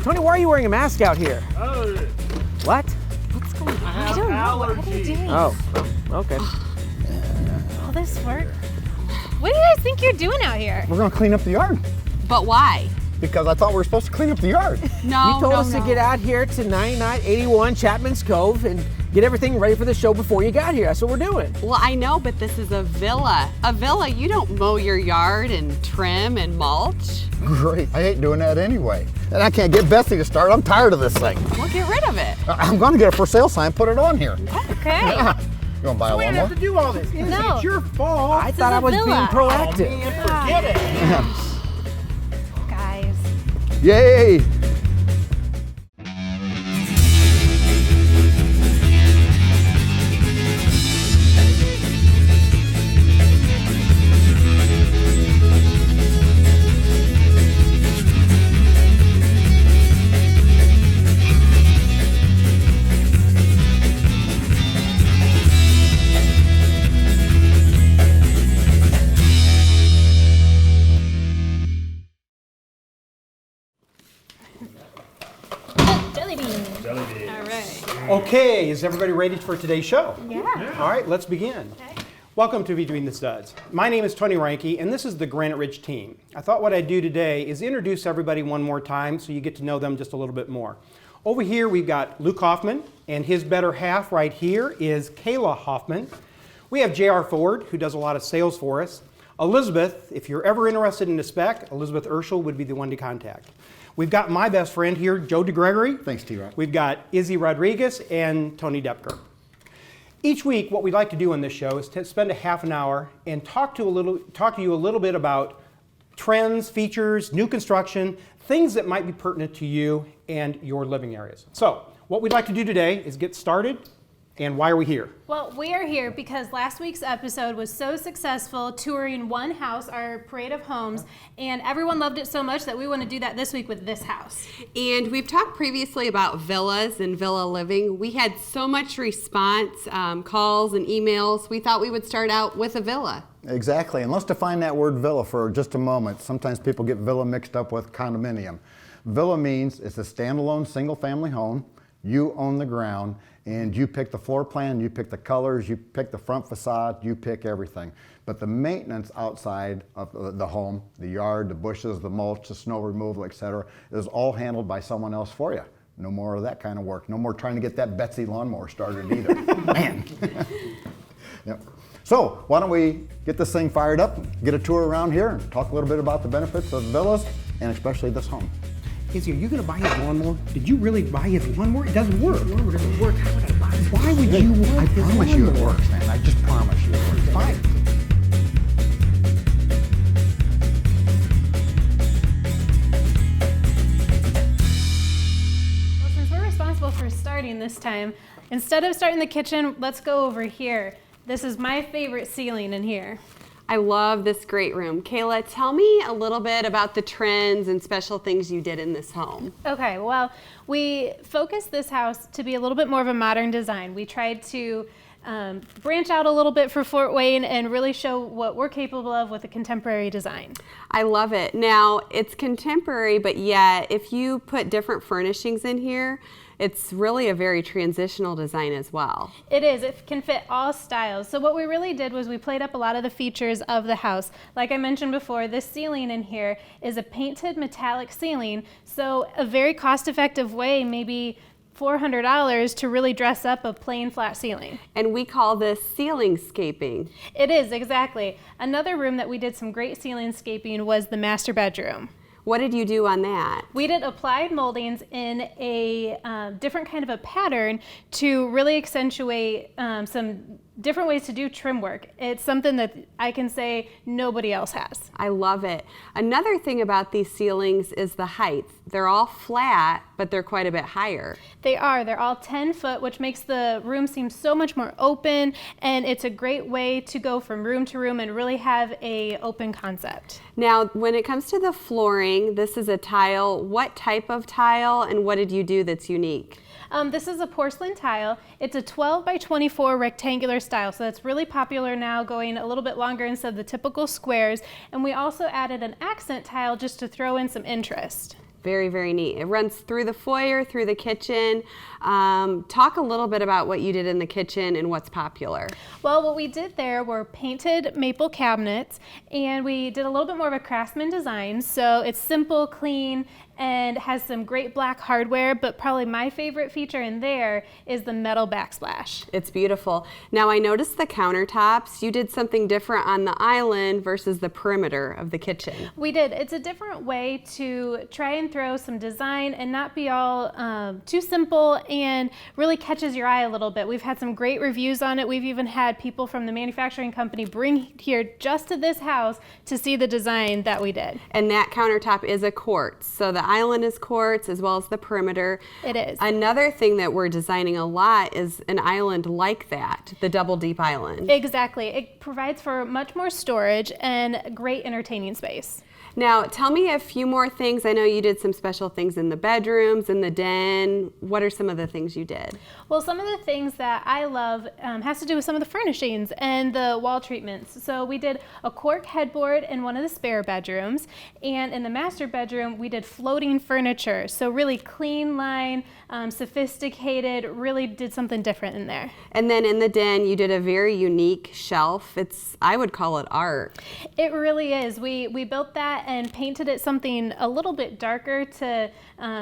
Tony, why are you wearing a mask out here? Oh, What? What's going on? I I don't know. What are you allergies. doing? Oh, okay. All this work? What do you guys think you're doing out here? We're gonna clean up the yard But why? because I thought we were supposed to clean up the yard. No, You told no, us no. to get out here to 9981 Chapman's Cove and get everything ready for the show before you got here. That's what we're doing. Well, I know, but this is a villa. A villa, you don't mow your yard and trim and mulch. Great. I hate doing that anyway. And I can't get Betsy to start. I'm tired of this thing. Well, get rid of it. I'm gonna get a for sale sign, put it on here. Okay. You wanna buy a we didn't lawnmower? have to do all this. No. It's your fault. I thought is I a was being villa. proactive. Man, forget it. Guys. Yay! Jelly beans. All right. Okay, is everybody ready for today's show? Yeah. All right, let's begin. Okay. Welcome to Between the Studs. My name is Tony Reinke, and this is the Granite Ridge team. I thought what I'd do today is introduce everybody one more time so you get to know them just a little bit more. Over here, we've got Luke Hoffman, and his better half right here is Kayla Hoffman. We have J.R. Ford, who does a lot of sales for us. Elizabeth, if you're ever interested in a spec, Elizabeth Urschel would be the one to contact. We've got my best friend here, Joe DeGregory. Thanks, T-Rock. We've got Izzy Rodriguez and Tony Depker. Each week, what we'd like to do on this show is to spend a half an hour and talk to you a little bit about trends, features, new construction, things that might be pertinent to you and your living areas. So, what we'd like to do today is get started. And why are we here? Well, we are here because last week's episode was so successful, touring one house, our parade of homes, and everyone loved it so much that we want to do that this week with this house. And we've talked previously about villas and villa living. We had so much response, calls and emails. We thought we would start out with a villa. Exactly, and let's define that word villa for just a moment. Sometimes people get villa mixed up with condominium. Villa means it's a standalone single-family home. You own the ground, and you pick the floor plan, you pick the colors, you pick the front facade, you pick everything. But the maintenance outside of the home, the yard, the bushes, the mulch, the snow removal, etc., is all handled by someone else for you. No more of that kind of work. No more trying to get that Betsy lawnmower started either. Man. Yep. So why don't we get this thing fired up, get a tour around here, and talk a little bit about the benefits of villas, and especially this home. Izzy, are you going to buy his lawnmower? Did you really buy his lawnmower? It doesn't work. The lawnmower doesn't work. How would I buy it? Why would you want I his promise you it lawnmower? works, man. I just promise you it works. Fine. Well, since we're responsible for starting this time, instead of starting the kitchen, let's go over here. This is my favorite ceiling in here. I love this great room. Kayla, tell me a little bit about the trends and special things you did in this home. Okay, well, we focused this house to be a little bit more of a modern design. We tried to branch out a little bit for Fort Wayne and really show what we're capable of with a contemporary design. I love it. Now, it's contemporary, but yet if you put different furnishings in here, it's really a very transitional design as well. It is. It can fit all styles. So what we really did was we played up a lot of the features of the house. Like I mentioned before, this ceiling in here is a painted metallic ceiling. So a very cost-effective way, maybe $400 to really dress up a plain flat ceiling. And we call this ceiling scaping. It is, exactly. Another room that we did some great ceiling scaping was the master bedroom. What did you do on that? We did applied moldings in a different kind of a pattern to really accentuate some different ways to do trim work. It's something that I can say nobody else has. I love it. Another thing about these ceilings is the height. They're all flat, but they're quite a bit higher. They are. They're all 10 foot, which makes the room seem so much more open, and it's a great way to go from room to room and really have a open concept. Now, when it comes to the flooring, this is a tile. What type of tile, and what did you do that's unique? This is a porcelain tile. It's a 12 by 24 rectangular style, so that's really popular now, going a little bit longer instead of the typical squares. And we also added an accent tile just to throw in some interest. Very, very neat. It runs through the foyer, through the kitchen. Talk a little bit about what you did in the kitchen and what's popular. Well, what we did there were painted maple cabinets, and we did a little bit more of a craftsman design. So it's simple, clean, and has some great black hardware, but probably my favorite feature in there is the metal backsplash. It's beautiful. Now I noticed the countertops. You did something different on the island versus the perimeter of the kitchen. We did. It's a different way to try and throw some design and not be all too simple, and really catches your eye a little bit. We've had some great reviews on it. We've even had people from the manufacturing company bring here just to this house to see the design that we did. And that countertop is a quartz. So the island is quartz as well as the perimeter. It is. Another thing that we're designing a lot is an island like that, the double deep island. Exactly. It provides for much more storage and great entertaining space. Now, tell me a few more things. I know you did some special things in the bedrooms, in the den. What are some of the things you did? Well, some of the things that I love has to do with some of the furnishings and the wall treatments. So we did a cork headboard in one of the spare bedrooms, and in the master bedroom, we did floating furniture. So really clean line, sophisticated, really did something different in there. And then in the den, you did a very unique shelf. I would call it art. It really is. We built that and painted it something a little bit darker to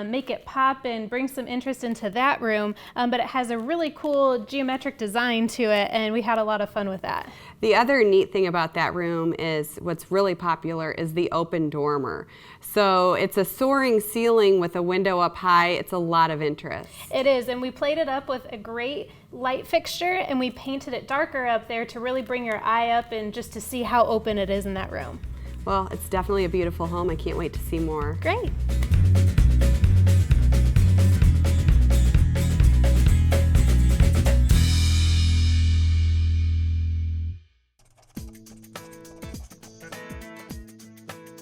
make it pop and bring some interest into that room, but it has a really cool geometric design to it, and we had a lot of fun with that. The other neat thing about that room is what's really popular is the open dormer. So it's a soaring ceiling with a window up high. It's a lot of interest. It is, and we played it up with a great light fixture, and we painted it darker up there to really bring your eye up and just to see how open it is in that room. Well, it's definitely a beautiful home. I can't wait to see more. Great.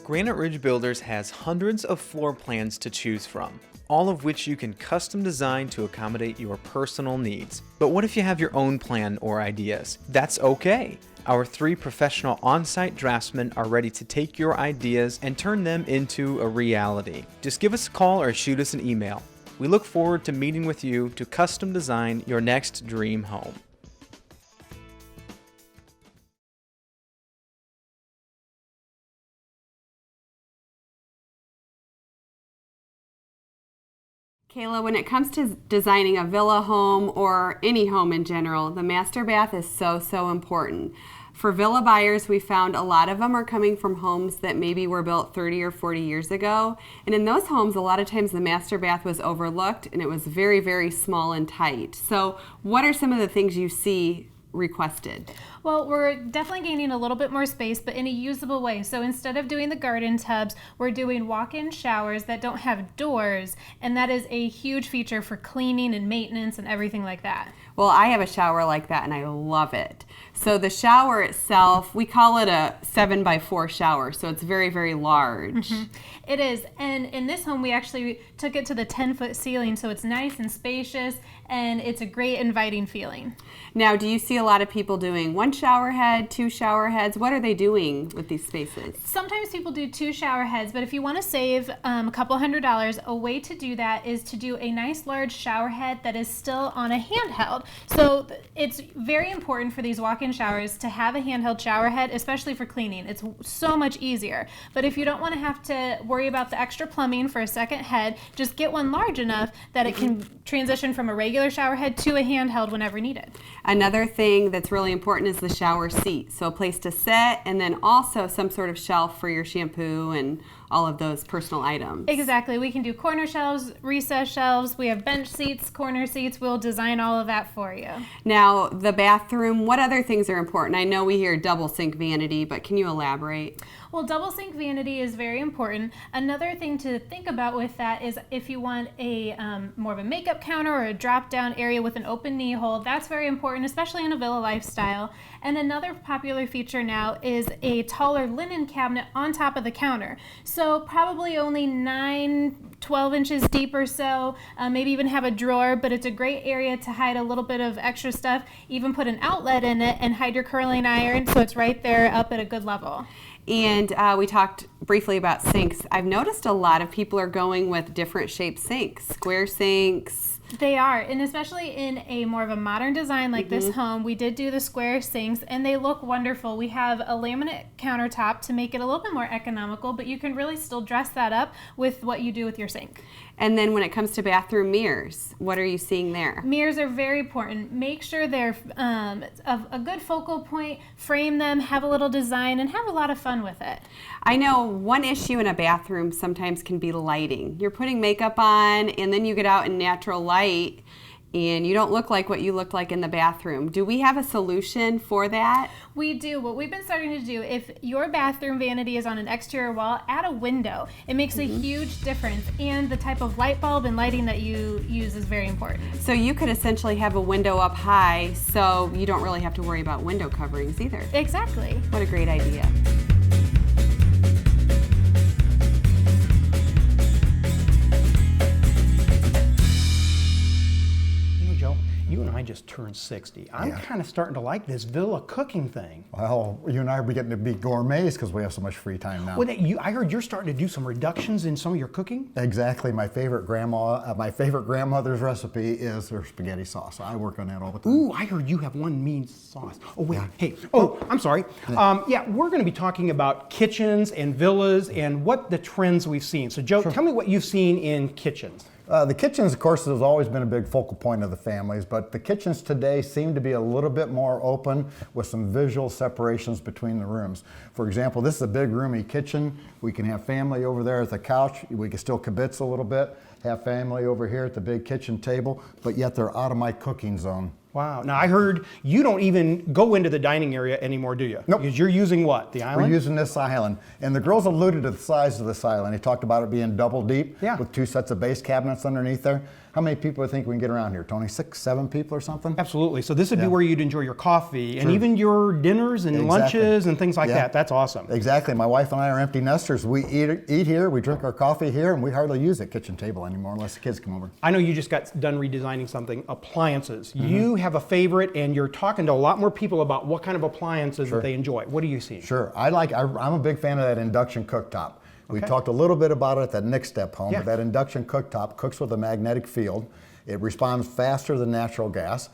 Granite Ridge Builders has hundreds of floor plans to choose from, all of which you can custom design to accommodate your personal needs. But what if you have your own plan or ideas? That's okay. Our 3 professional on-site draftsmen are ready to take your ideas and turn them into a reality. Just give us a call or shoot us an email. We look forward to meeting with you to custom design your next dream home. Kayla, when it comes to designing a villa home or any home in general, the master bath is so important. For villa buyers, we found a lot of them are coming from homes that maybe were built 30 or 40 years ago. And in those homes, a lot of times the master bath was overlooked and it was very, very small and tight. So what are some of the things you see requested? Well, we're definitely gaining a little bit more space, but in a usable way. So instead of doing the garden tubs, we're doing walk-in showers that don't have doors, and that is a huge feature for cleaning and maintenance and everything like that. Well, I have a shower like that and I love it. So the shower itself, we call it a 7x4 shower, so it's very, very large. Mm-hmm. It is, and in this home we actually took it to the 10-foot ceiling, so it's nice and spacious, and it's a great inviting feeling. Now, do you see a lot of people doing 1 shower head, 2 shower heads? What are they doing with these spaces? Sometimes people do 2 shower heads, but if you want to save a couple $100, a way to do that is to do a nice large shower head that is still on a handheld. So it's very important for these walk-in showers to have a handheld shower head, especially for cleaning. It's so much easier. But if you don't want to have to worry about the extra plumbing for a second head, just get one large enough that it can transition from a regular shower head to a handheld whenever needed. Another thing that's really important is the shower seat. So a place to sit, and then also some sort of shelf for your shampoo and all of those personal items. Exactly. We can do corner shelves, recess shelves. We have bench seats, corner seats. We'll design all of that for you. Now, the bathroom, what other things are important? I know we hear double sink vanity, but can you elaborate? Well, double sink vanity is very important. Another thing to think about with that is if you want a more of a makeup counter or a drop-down area with an open knee hole, that's very important, especially in a villa lifestyle. And another popular feature now is a taller linen cabinet on top of the counter. So probably only 9-12 inches deep or so, maybe even have a drawer, but it's a great area to hide a little bit of extra stuff. Even put an outlet in it and hide your curling iron so it's right there up at a good level. And we talked briefly about sinks. I've noticed a lot of people are going with different shaped sinks, square sinks. They are, and especially in a more of a modern design like this home, we did do the square sinks, and they look wonderful. We have a laminate countertop to make it a little bit more economical, but you can really still dress that up with what you do with your sink. And then when it comes to bathroom mirrors, what are you seeing there? Mirrors are very important. Make sure they're of a good focal point, frame them, have a little design, and have a lot of fun with it. I know one issue in a bathroom sometimes can be lighting. You're putting makeup on and then you get out in natural light and you don't look like what you looked like in the bathroom. Do we have a solution for that? We do. What we've been starting to do, if your bathroom vanity is on an exterior wall, add a window. It makes a huge difference, and the type of light bulb and lighting that you use is very important. So you could essentially have a window up high so you don't really have to worry about window coverings either. Exactly. What a great idea. Joe, you and I just turned 60. I'm kind of starting to like this villa cooking thing. Well, you and I are getting to be gourmets because we have so much free time now. Well, I heard you're starting to do some reductions in some of your cooking. Exactly. My favorite grandmother's recipe is her spaghetti sauce. I work on that all the time. Ooh, I heard you have one mean sauce. Oh, wait. Hey. Oh, I'm sorry. Yeah, we're going to be talking about kitchens and villas and what the trends we've seen. So, Joe, tell me what you've seen in kitchens. The kitchens, of course, has always been a big focal point of the families, but the kitchens today seem to be a little bit more open with some visual separations between the rooms. For example, this is a big roomy kitchen. We can have family over there at the couch. We can still kibitz a little bit, have family over here at the big kitchen table, but yet they're out of my cooking zone. Wow. Now, I heard you don't even go into the dining area anymore, do you? Nope. Because you're using what? The island? We're using this island. And the girls alluded to the size of this island. They talked about it being double deep with 2 sets of base cabinets underneath there. How many people do you think we can get around here, Tony? 6, 7 people or something? Absolutely. So this would be where you'd enjoy your coffee and even your dinners and lunches and things like that. That's awesome. Exactly. My wife and I are empty nesters. We eat here, we drink our coffee here, and we hardly use the kitchen table anymore unless the kids come over. I know you just got done redesigning something, appliances. You have a favorite, and you're talking to a lot more people about what kind of appliances that they enjoy. What do you see? Sure. I'm a big fan of that induction cooktop. We talked a little bit about it at that Next Step home, but that induction cooktop cooks with a magnetic field. It responds faster than natural gas.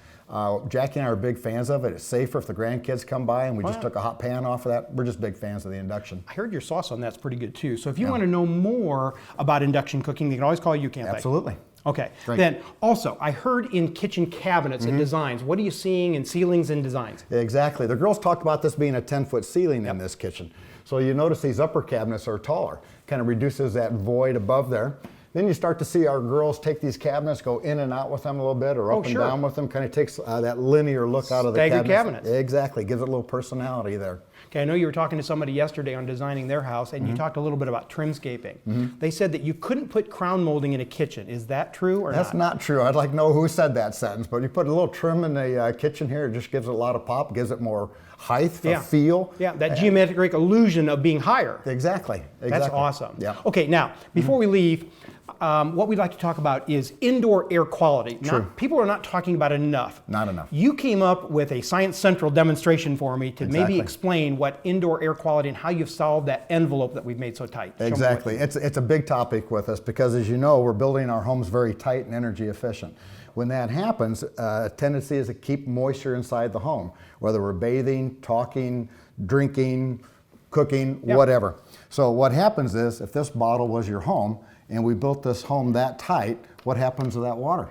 Jackie and I are big fans of it. It's safer if the grandkids come by and we just took a hot pan off of that. We're just big fans of the induction. I heard your sauce on that's pretty good too. So if you want to know more about induction cooking, they can always call you, can't they? Absolutely. Okay. Great. Then also, I heard in kitchen cabinets and designs. What are you seeing in ceilings and designs? Exactly. The girls talked about this being a 10-foot ceiling in this kitchen. So you notice these upper cabinets are taller. Kind of reduces that void above there. Then you start to see our girls take these cabinets, go in and out with them a little bit, or up and down with them. Kind of takes that linear look out of the cabinets. Exactly. Gives it a little personality there. Okay, I know you were talking to somebody yesterday on designing their house, and you talked a little bit about trimscaping. They said that you couldn't put crown molding in a kitchen. Is that true or not? That's not true. I'd like to know who said that sentence, but you put a little trim in the kitchen here, it just gives it a lot of pop, gives it more height, feel. Yeah, that geometric illusion of being higher. Exactly. That's awesome. Yeah. Okay, now, before we leave, what we'd like to talk about is indoor air quality. People are not talking about it enough. Not enough. You came up with a Science Central demonstration for me to maybe explain what indoor air quality and how you've solved that envelope that we've made so tight. Exactly. It's a big topic with us because, as you know, we're building our homes very tight and energy efficient. When that happens, a tendency is to keep moisture inside the home, whether we're bathing, talking, drinking, cooking, whatever. So what happens is, if this bottle was your home, and we built this home that tight, what happens to that water?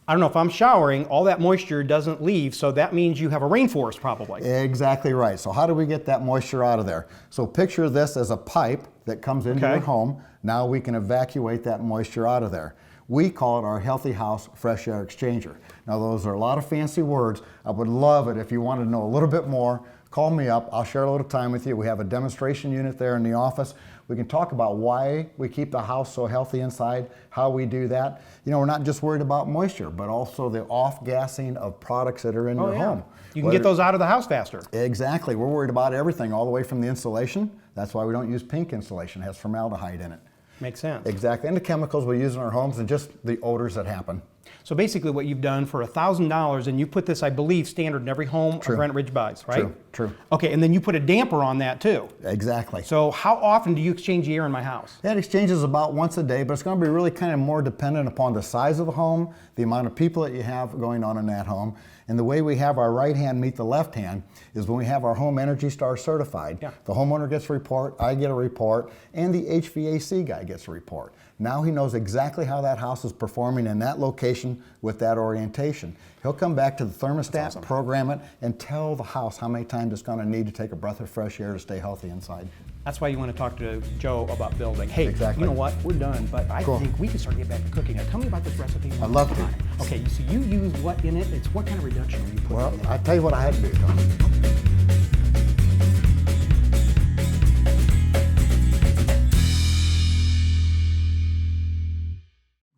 I don't know, if I'm showering, all that moisture doesn't leave, so that means you have a rainforest probably. Exactly right. So how do we get that moisture out of there? So picture this as a pipe that comes into your home. Now we can evacuate that moisture out of there. We call it our Healthy House Fresh Air Exchanger. Now those are a lot of fancy words. I would love it if you wanted to know a little bit more. Call me up, I'll share a little time with you. We have a demonstration unit there in the office. We can talk about why we keep the house so healthy inside, how we do that. You know, we're not just worried about moisture, but also the off-gassing of products that are in your home. You can get those out of the house faster. Exactly. We're worried about everything, all the way from the insulation. That's why we don't use pink insulation. It has formaldehyde in it. Makes sense. Exactly. And the chemicals we use in our homes and just the odors that happen. So basically what you've done for $1,000, and you put this, I believe, standard in every home True. Granite Ridge buys, right? True. Okay, and then you put a damper on that too. Exactly. So how often do you exchange the air in my house? That exchanges about once a day, but it's going to be really kind of more dependent upon the size of the home, the amount of people that you have going on in that home. And the way we have our right hand meet the left hand is when we have our home Energy Star certified. Yeah. The homeowner gets a report, I get a report, and the HVAC guy gets a report. Now he knows exactly how that house is performing in that location with that orientation. He'll come back to the thermostat, program it, and tell the house how many times it's going to need to take a breath of fresh air to stay healthy inside. That's why you want to talk to Joe about building. Hey, Exactly. you know what? We're done, but I Cool. think we can start getting back to cooking. Now, tell me about this recipe. I'd love to. Okay, so you use what in it? It's what kind of reduction are you putting Well, in it? I tell you what I had to do, Tom.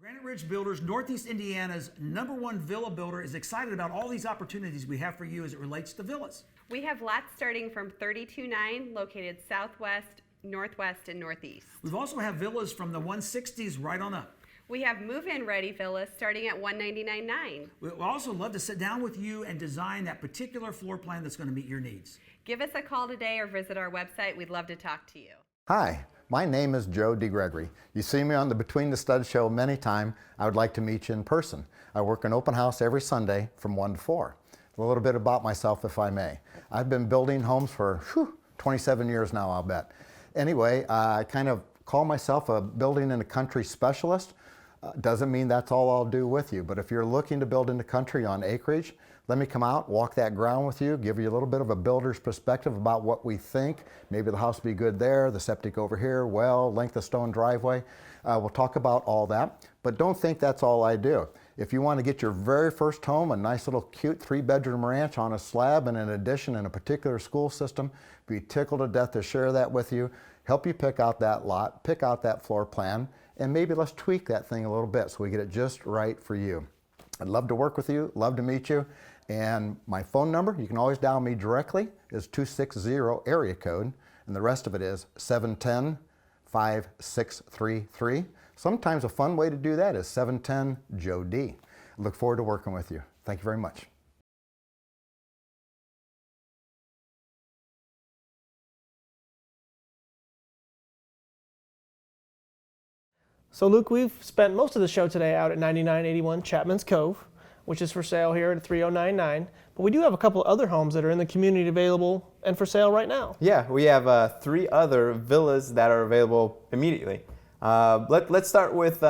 Granite Ridge Builders, Northeast Indiana's #1 villa builder, is excited about all these opportunities we have for you as it relates to villas. We have lots starting from 32.9 located southwest, northwest, and northeast. We also have villas from the 160s right on up. We have move-in ready villas starting at $199.9. We'd also love to sit down with you and design that particular floor plan that's going to meet your needs. Give us a call today or visit our website. We'd love to talk to you. Hi, my name is Joe DeGregory. You see me on the Between the Studs show many times. I would like to meet you in person. I work an open house every Sunday from 1 to 4. A little bit about myself, if I may. I've been building homes for 27 years now, I'll bet. Anyway, I kind of call myself a building in the country specialist. Doesn't mean that's all I'll do with you, but if you're looking to build in the country on acreage, let me come out, walk that ground with you, give you a little bit of a builder's perspective about what we think. Maybe the house will be good there, the septic over here, well, length of stone driveway. We'll talk about all that, but don't think that's all I do. If you want to get your very first home, a nice little cute 3-bedroom ranch on a slab and an addition in a particular school system, be tickled to death to share that with you, help you pick out that lot, pick out that floor plan, and maybe let's tweak that thing a little bit so we get it just right for you. I'd love to work with you, love to meet you, and my phone number, you can always dial me directly, is 260 area code, and the rest of it is 710-5633. Sometimes a fun way to do that is 710-JOE-D. I look forward to working with you. Thank you very much. So Luke, we've spent most of the show today out at 9981 Chapman's Cove, which is for sale here at 3099. But we do have a couple other homes that are in the community available and for sale right now. Yeah, we have 3 other villas that are available immediately. Let's start with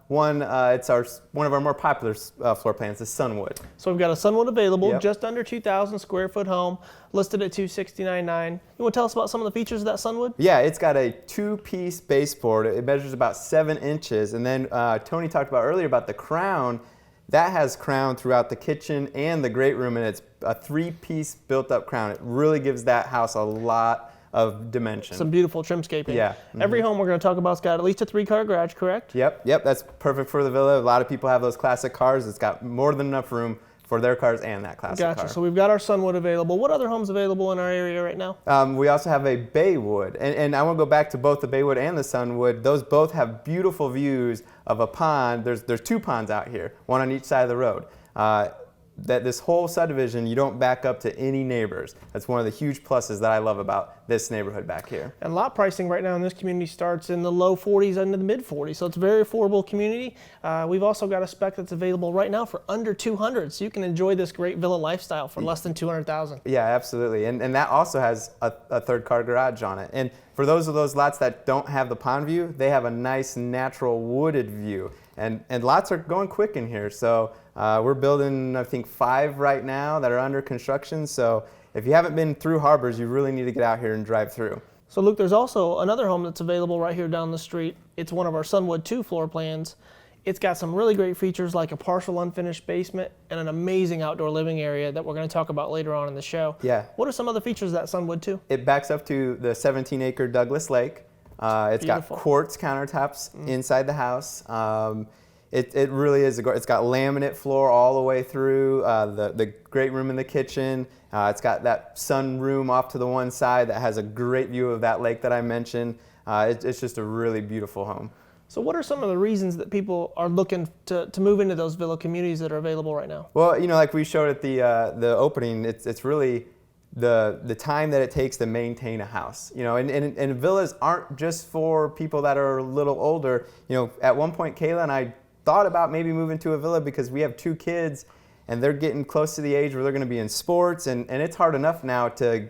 one. It's one of our more popular floor plans, the Sunwood. So we've got a Sunwood available, Yep. just under 2,000 square foot home, listed at $269,900. You want to tell us about some of the features of that Sunwood? Yeah, it's got a 2-piece baseboard. It measures about 7 inches. And then Tony talked about earlier about the crown. That has crown throughout the kitchen and the great room, and it's a 3-piece built-up crown. It really gives that house a lot of dimension. Some beautiful trimscaping. Yeah. Every home we're going to talk about has got at least a 3-car garage, correct? Yep, that's perfect for the villa. A lot of people have those classic cars. It's got more than enough room for their cars and that classic Gotcha. car. So we've got our Sunwood available. What other homes available in our area right now? We also have a Baywood, and I want to go back to both the Baywood and the Sunwood. Those both have beautiful views of a pond. There's 2 ponds out here, one on each side of the road. That this whole subdivision, you don't back up to any neighbors. That's one of the huge pluses that I love about this neighborhood back here. And lot pricing right now in this community starts in the low 40s into the mid 40s, so it's a very affordable community. We've also got a spec that's available right now for under 200, so you can enjoy this great villa lifestyle for less than 200,000. Yeah, absolutely, and that also has a 3rd-car garage on it. And for those of those lots that don't have the pond view, they have a nice natural wooded view. And lots are going quick in here, so we're building, I think, 5 right now that are under construction. So if you haven't been through Harbors, you really need to get out here and drive through. So Luke, there's also another home that's available right here down the street. It's one of our Sunwood 2 floor plans. It's got some really great features like a partial unfinished basement and an amazing outdoor living area that we're going to talk about later on in the show. Yeah. What are some of the features of that Sunwood 2? It backs up to the 17-acre Douglas Lake. It's Beautiful. got quartz countertops inside the house. It really is. It's got laminate floor all the way through the great room in the kitchen. It's got that sun room off to the one side that has a great view of that lake that I mentioned. It's just a really beautiful home. So what are some of the reasons that people are looking to move into those villa communities that are available right now? Well, like we showed at the opening, it's really the time that it takes to maintain a house. And villas aren't just for people that are a little older. At one point, Kayla and I thought about maybe moving to a villa because we have 2 kids and they're getting close to the age where they're going to be in sports, and it's hard enough now to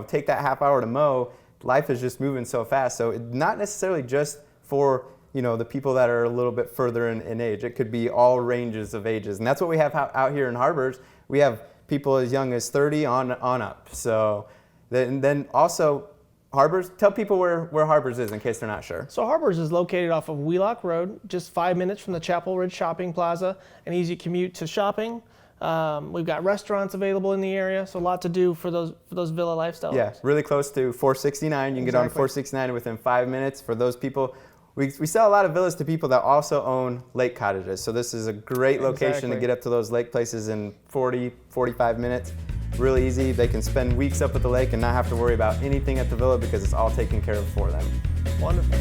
take that half hour to mow. Life is just moving so fast. So not necessarily just for the people that are a little bit further in age. It could be all ranges of ages, and that's what we have out here in Harbors. We have people as young as 30 on up. So then also Harbors. Tell people where Harbors is in case they're not sure. So Harbors is located off of Wheelock Road, just 5 minutes from the Chapel Ridge Shopping Plaza, an easy commute to shopping. We've got restaurants available in the area, so a lot to do for those villa lifestyles. Yeah, really close to 469. You can get on 469 within 5 minutes. For those people, we sell a lot of villas to people that also own lake cottages. So this is a great location to get up to those lake places in 40, 45 minutes. Really easy. They can spend weeks up at the lake and not have to worry about anything at the villa because it's all taken care of for them. Wonderful.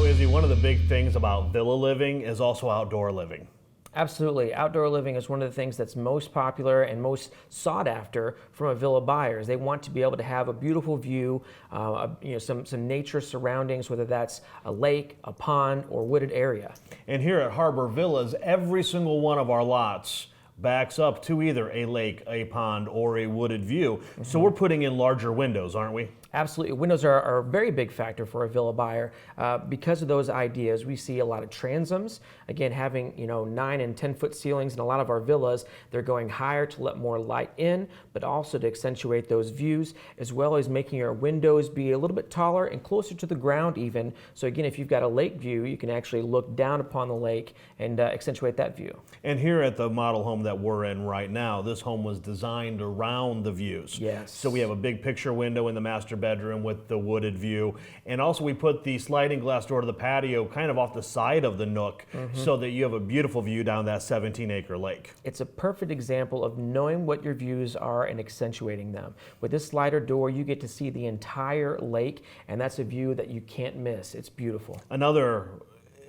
Izzy, one of the big things about villa living is also outdoor living. Absolutely. Outdoor living is one of the things that's most popular and most sought after from a villa buyers. They want to be able to have a beautiful view, some nature surroundings, whether that's a lake, a pond, or wooded area. And here at Harbour Villas, every single one of our lots backs up to either a lake, a pond, or a wooded view. So we're putting in larger windows, aren't we? Absolutely. Windows are a very big factor for a villa buyer. Because of those ideas, we see a lot of transoms. Again, having 9 and 10 foot ceilings in a lot of our villas, they're going higher to let more light in, but also to accentuate those views, as well as making your windows be a little bit taller and closer to the ground even. So again, if you've got a lake view, you can actually look down upon the lake and accentuate that view. And here at the model home that we're in right now, this home was designed around the views. Yes. So we have a big picture window in the master bedroom with the wooded view, and also we put the sliding glass door to the patio kind of off the side of the nook so that you have a beautiful view down that 17-acre lake. It's a perfect example of knowing what your views are and accentuating them. With this slider door, you get to see the entire lake, and that's a view that you can't miss. It's beautiful. Another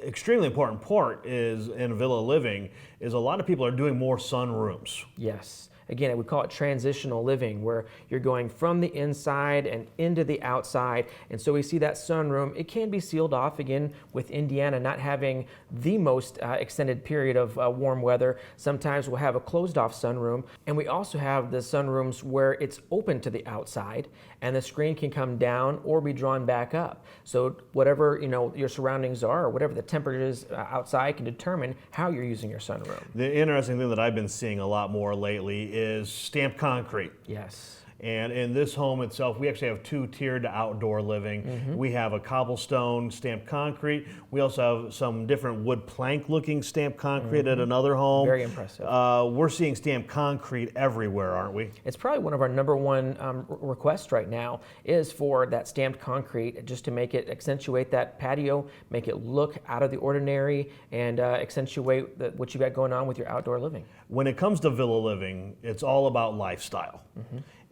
extremely important part is in villa living is a lot of people are doing more sunrooms. Yes. Again, we call it transitional living, where you're going from the inside and into the outside. And so we see that sunroom. It can be sealed off, again, with Indiana not having the most extended period of warm weather. Sometimes we'll have a closed off sunroom. And we also have the sunrooms where it's open to the outside and the screen can come down or be drawn back up. So whatever your surroundings are, or whatever the temperature is outside, can determine how you're using your sunroom. The interesting thing that I've been seeing a lot more lately is stamped concrete. Yes. And in this home itself, we actually have 2 tiered outdoor living. We have a cobblestone stamped concrete. We also have some different wood plank looking stamped concrete at another home. Very impressive. We're seeing stamped concrete everywhere, aren't we? It's probably one of our number one requests right now is for that stamped concrete, just to make it accentuate that patio, make it look out of the ordinary, and accentuate what you got going on with your outdoor living. When it comes to villa living, it's all about lifestyle.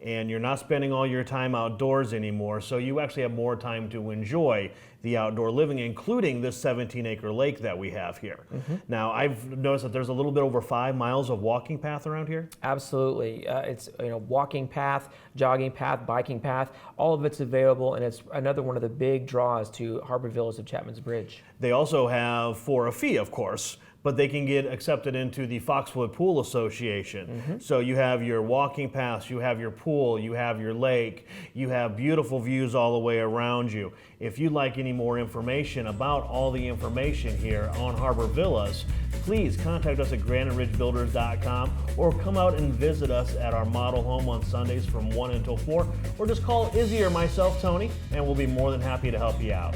And you're not spending all your time outdoors anymore, so you actually have more time to enjoy the outdoor living, including this 17-acre lake that we have here. Now, I've noticed that there's a little bit over 5 miles of walking path around here. Absolutely. It's walking path, jogging path, biking path, all of it's available, and it's another one of the big draws to Harbour Villas of Chapman's Bridge. They also have, for a fee, of course, but they can get accepted into the Foxwood Pool Association. So you have your walking paths, you have your pool, you have your lake, you have beautiful views all the way around you. If you'd like any more information about all the information here on Harbour Villas, please contact us at graniteridgebuilders.com or come out and visit us at our model home on Sundays from 1 until 4, or just call Izzy or myself, Tony, and we'll be more than happy to help you out.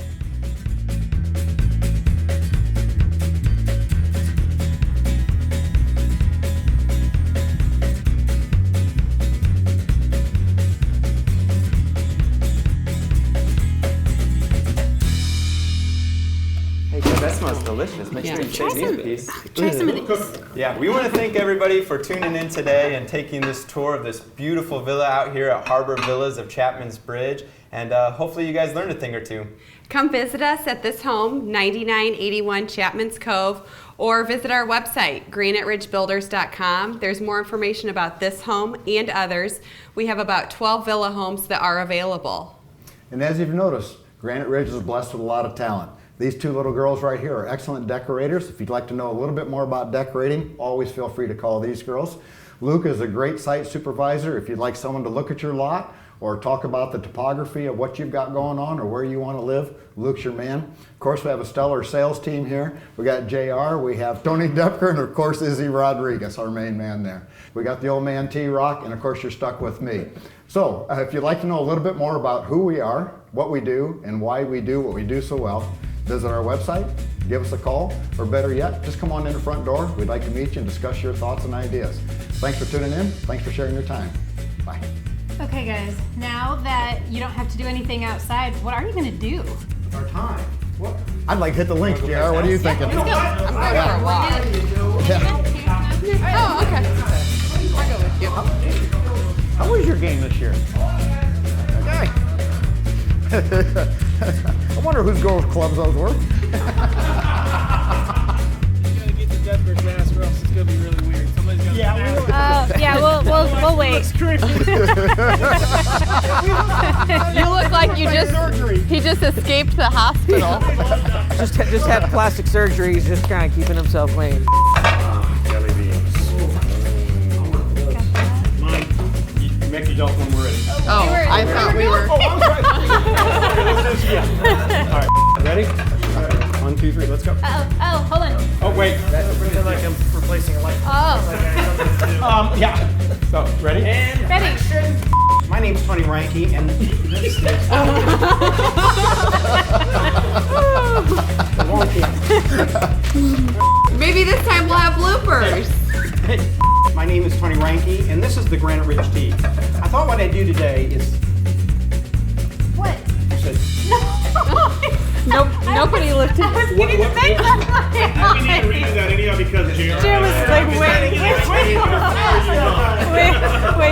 Hey, God, that smells delicious. Try some of these. Yeah, we want to thank everybody for tuning in today and taking this tour of this beautiful villa out here at Harbour Villas of Chapman's Bridge. And hopefully you guys learned a thing or two. Come visit us at this home, 9981 Chapman's Cove, or visit our website, graniteridgebuilders.com. There's more information about this home and others. We have about 12 villa homes that are available. And as you've noticed, Granite Ridge is blessed with a lot of talent. These two little girls right here are excellent decorators. If you'd like to know a little bit more about decorating, always feel free to call these girls. Luke is a great site supervisor. If you'd like someone to look at your lot or talk about the topography of what you've got going on or where you want to live, Luke's your man. Of course, we have a stellar sales team here. We got JR, we have Tony Depker, and of course Izzy Rodriguez, our main man there. We got the old man T-Rock, and of course you're stuck with me. So if you'd like to know a little bit more about who we are, what we do, and why we do what we do so well, visit our website, give us a call, or better yet, just come on in the front door. We'd like to meet you and discuss your thoughts and ideas. Thanks for tuning in. Thanks for sharing your time. Bye. Okay, guys, now that you don't have to do anything outside, what are you going to do? Our time. What? I'd like to hit the links, JR. What are you thinking? I'm going for a walk. Oh, okay. I'll go with you. How was your game this year? Okay. I wonder whose girls' clubs those were. You gotta get the Depker's mask or else it's gonna be really weird. Somebody's gonna We'll wait. You look like he just escaped the hospital. Just had plastic surgery. He's just kind of keeping himself clean. Jelly beans. Mine. You make yourself when we're ready. Oh, I thought we were. All right, ready? 1, 2, 3, let's go. Oh, hold on. Oh, wait. feel like I'm replacing a light. Oh, Yeah. So, ready? And ready. My name's Tony Ranke, and Maybe this time we'll have bloopers. my name is Tony Ranke, and this is the Granite Ridge Tea. I thought what I'd do today is. What? You said, Nope, nobody looked at us. We need to make that. We need to redo that anyhow because JR Jim was like, wait.